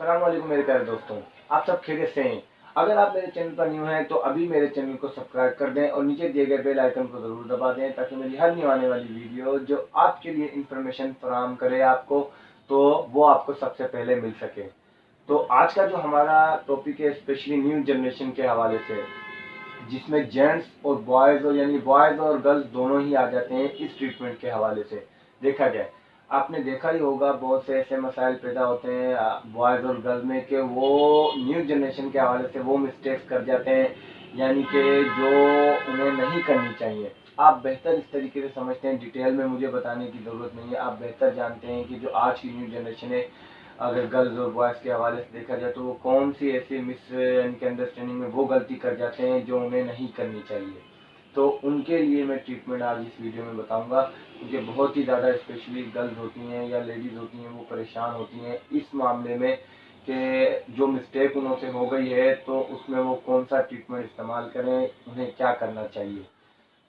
अस्सलाम वालेकुम मेरे प्यारे दोस्तों, आप सब खैरियत से हैं। अगर आप मेरे चैनल पर न्यू हैं तो अभी मेरे चैनल को सब्सक्राइब कर दें और नीचे दिए गए बेल आइकन को ज़रूर दबा दें ताकि मेरी हर न्यू आने वाली वीडियो जो आपके लिए इंफॉर्मेशन फराहम करे आपको, तो वो आपको सबसे पहले मिल सके। तो आज का जो हमारा टॉपिक है स्पेशली न्यू जनरेशन के हवाले से, जिसमें जेंट्स और बॉयज़ और यानी बॉयज़ और गर्ल्स दोनों ही आ जाते हैं इस ट्रीटमेंट के हवाले से। देखा जाए, आपने देखा ही होगा बहुत से ऐसे मसाइल पैदा होते हैं बॉयज़ और गर्ल्स में कि वो न्यू जनरेशन के हवाले से वो मिस्टेक्स कर जाते हैं, यानी कि जो उन्हें नहीं करनी चाहिए। आप बेहतर इस तरीके से समझते हैं, डिटेल में मुझे बताने की ज़रूरत नहीं है। आप बेहतर जानते हैं कि जो आज की न्यू जनरेशन है, अगर गर्ल्स और बॉयज़ के हवाले से देखा जाए तो वो कौन सी ऐसी मिस इनके अंडरस्टैंडिंग में वो गलती कर जाते हैं जो उन्हें नहीं करनी चाहिए। तो उनके लिए मैं ट्रीटमेंट आज इस वीडियो में बताऊंगा, क्योंकि बहुत ही ज़्यादा स्पेशली गर्ल्स होती हैं या लेडीज़ होती हैं वो परेशान होती हैं इस मामले में कि जो मिस्टेक उनसे हो गई है तो उसमें वो कौन सा ट्रीटमेंट इस्तेमाल करें, उन्हें क्या करना चाहिए।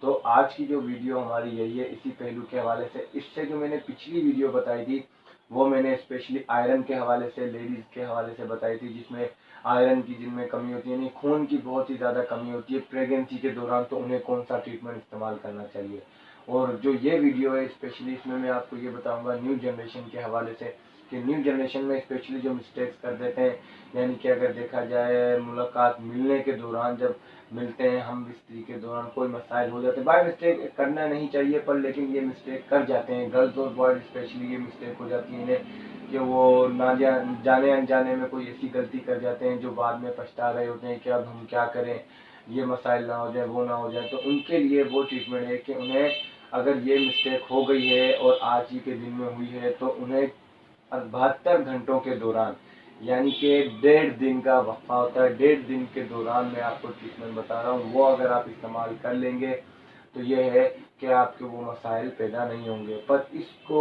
तो आज की जो वीडियो हमारी यही है इसी पहलू के हवाले से। इससे जो मैंने पिछली वीडियो बताई थी वो मैंने स्पेशली आयरन के हवाले से, लेडीज़ के हवाले से बताई थी, जिसमें आयरन की जिनमें कमी होती है, यानी खून की बहुत ही ज़्यादा कमी होती है प्रेगनेंसी के दौरान, तो उन्हें कौन सा ट्रीटमेंट इस्तेमाल करना चाहिए। और जो ये वीडियो है स्पेशली इसमें मैं आपको ये बताऊंगा न्यू जनरेशन के हवाले से कि न्यू जनरेशन में स्पेशली जो मिस्टेक्स कर देते हैं, यानी कि अगर देखा जाए मुलाकात मिलने के दौरान, जब मिलते हैं हम स्त्री के दौरान कोई मसाइल हो जाते हैं, बाय मिस्टेक करना नहीं चाहिए पर लेकिन ये मिस्टेक कर जाते हैं गर्ल्स और बॉयज स्पेशली, ये मिस्टेक हो जाती है इन्हें कि वो ना जाने अनजाने में कोई ऐसी गलती कर जाते हैं जो बाद में पछता रहे होते हैं कि अब हम क्या करें, ये मसाइल ना हो जाए वो ना हो जाए। तो उनके लिए वो ट्रीटमेंट है कि उन्हें अगर ये मिस्टेक हो गई है और आज ही के दिन में हुई है तो उन्हें 72 घंटों के दौरान, यानी कि 1.5 दिन का वक्फा होता है, 1.5 दिन के दौरान मैं आपको ट्रीटमेंट बता रहा हूँ, वो अगर आप इस्तेमाल कर लेंगे तो ये है कि आपके वो मसाइल पैदा नहीं होंगे। पर इसको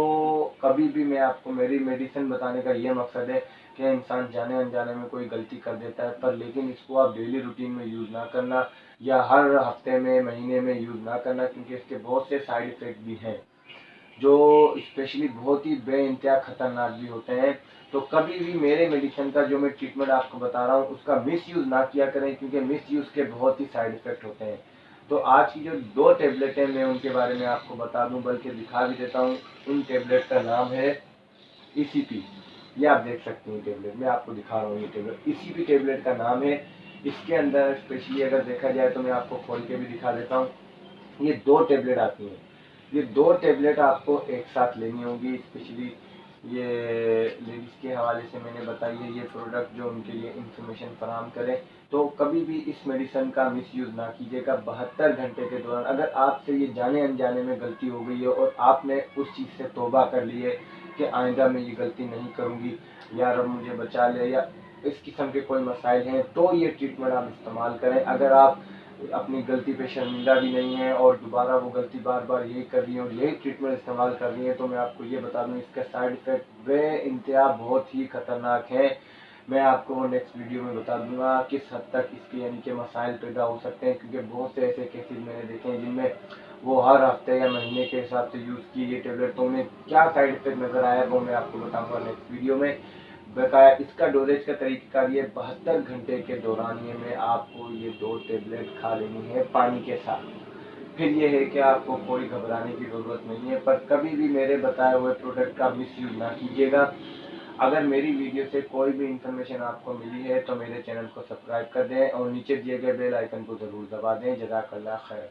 कभी भी मैं आपको मेरी मेडिसिन बताने का ये मकसद है कि इंसान जाने अनजाने में कोई गलती कर देता है, पर लेकिन इसको आप डेली रूटीन में यूज़ ना करना या हर हफ्ते में महीने में यूज़ ना करना, क्योंकि इसके बहुत से साइड इफ़ेक्ट भी हैं जो स्पेशली बहुत ही बेइंतहा खतरनाक भी होते हैं। तो कभी भी मेरे मेडिसिन का जो मैं ट्रीटमेंट आपको बता रहा हूँ उसका मिस यूज़ ना किया करें, क्योंकि मिस यूज़ के बहुत ही साइड इफ़ेक्ट होते हैं। तो आज की जो 2 टैबलेट हैं मैं उनके बारे में आपको बता दूं, बल्कि दिखा भी देता हूँ। उन टैबलेट का नाम है ईसीपी। ये आप देख सकते हैं टैबलेट, मैं आपको दिखा रहा हूँ ये टैबलेट ईसीपी टैबलेट का नाम है। इसके अंदर स्पेशली अगर देखा जाए तो मैं आपको खोल के भी दिखा देता हूँ। ये 2 टैबलेट आती हैं, ये 2 टैबलेट आपको एक साथ लेनी होगी। स्पेशली ये लेडीज़ के हवाले से मैंने बताई है ये प्रोडक्ट जो उनके लिए इंफॉर्मेशन फराहम करें। तो कभी भी इस मेडिसिन का मिसयूज़ ना कीजिएगा। 72 घंटे के दौरान अगर आपसे ये जाने अनजाने में गलती हो गई है और आपने उस चीज़ से तौबा कर ली है कि आइंदा मैं ये गलती नहीं करूँगी, या रब मुझे बचा ले, या इस किस्म के कोई मसाइल हैं, तो ये ट्रीटमेंट आप इस्तेमाल करें। अगर आप अपनी गलती पे शर्मिंदा भी नहीं है और दोबारा वो गलती बार बार यही कर रही है और यही ट्रीटमेंट इस्तेमाल कर रही है, तो मैं आपको ये बता दूं इसका साइड इफ़ेक्ट बेइंतहा बहुत ही ख़तरनाक है। मैं आपको वो नेक्स्ट वीडियो में बता दूंगा किस हद तक इसके यानी कि मसाइल पैदा हो सकते हैं, क्योंकि बहुत से ऐसे केसेस मैंने देखे हैं जिनमें वो हर हफ्ते या महीने के हिसाब से यूज़ की ये टेबलेट, तो उन्हें क्या साइड इफ़ेक्ट नज़र आया वो मैं आपको बताऊँगा नेक्स्ट वीडियो में। बकाया इसका डोजेज का तरीक़ाकार ये 72 घंटे के दौरान ये में आपको ये 2 टैबलेट खा लेनी है पानी के साथ। फिर ये है कि आपको कोई घबराने की ज़रूरत नहीं है, पर कभी भी मेरे बताए हुए प्रोडक्ट का मिसयूज़ ना कीजिएगा। अगर मेरी वीडियो से कोई भी इंफॉर्मेशन आपको मिली है तो मेरे चैनल को सब्सक्राइब कर दें और नीचे दिए गए बेल आइकन को ज़रूर दबा दें। जज़ाकल्लाह खैर।